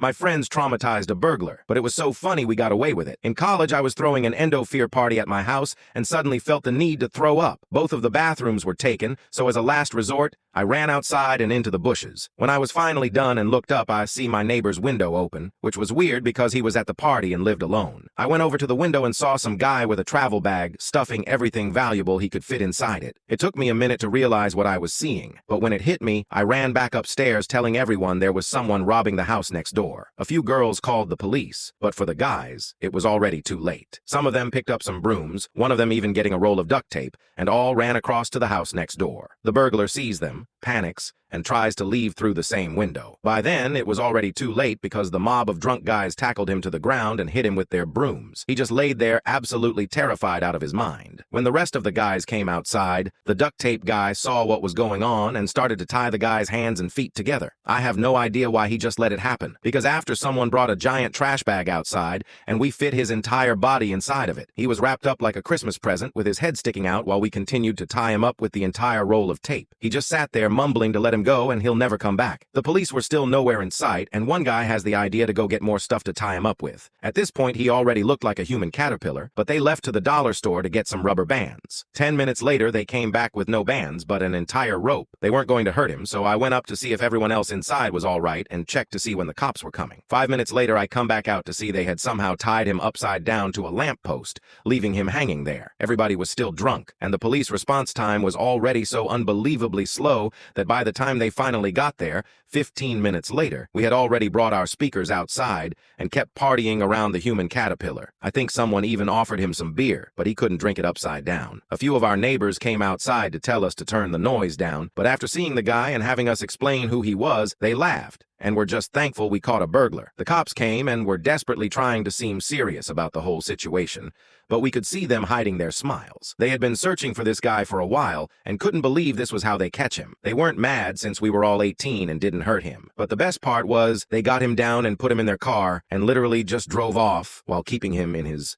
My friends traumatized a burglar, but it was so funny we got away with it. In college, I was throwing an endo-fear party at my house and suddenly felt the need to throw up. Both of the bathrooms were taken, so as a last resort, I ran outside and into the bushes. When I was finally done and looked up, I see my neighbor's window open, which was weird because he was at the party and lived alone. I went over to the window and saw some guy with a travel bag stuffing everything valuable he could fit inside it. It took me a minute to realize what I was seeing, but when it hit me, I ran back upstairs telling everyone there was someone robbing the house next door. A few girls called the police, but for the guys, it was already too late. Some of them picked up some brooms, one of them even getting a roll of duct tape, and all ran across to the house next door. The burglar sees them, panics, and tries to leave through the same window. By then, it was already too late because the mob of drunk guys tackled him to the ground and hit him with their brooms. He just laid there absolutely terrified out of his mind. When the rest of the guys came outside, the duct tape guy saw what was going on and started to tie the guy's hands and feet together. I have no idea why he just let it happen, because after someone brought a giant trash bag outside and we fit his entire body inside of it. He was wrapped up like a Christmas present with his head sticking out while we continued to tie him up with the entire roll of tape. He just sat there mumbling to let him go and he'll never come back. The police were still nowhere in sight, and one guy has the idea to go get more stuff to tie him up with. At this point, he already looked like a human caterpillar, but they left to the dollar store to get some rubber bands. 10 minutes later, they came back with no bands, but an entire rope. They weren't going to hurt him, so I went up to see if everyone else inside was all right and checked to see when the cops were coming. 5 minutes later, I come back out to see they had somehow tied him upside down to a lamppost, leaving him hanging there. Everybody was still drunk, and the police response time was already so unbelievably slow that by the time they finally got there, 15 minutes later, we had already brought our speakers outside and kept partying around the human caterpillar. I think someone even offered him some beer, but he couldn't drink it upside down. A few of our neighbors came outside to tell us to turn the noise down, but after seeing the guy and having us explain who he was, they laughed and were just thankful we caught a burglar. The cops came and were desperately trying to seem serious about the whole situation, but we could see them hiding their smiles. They had been searching for this guy for a while and couldn't believe this was how they catch him. They weren't mad since we were all 18 and didn't hurt him. But the best part was they got him down and put him in their car and literally just drove off while keeping him in his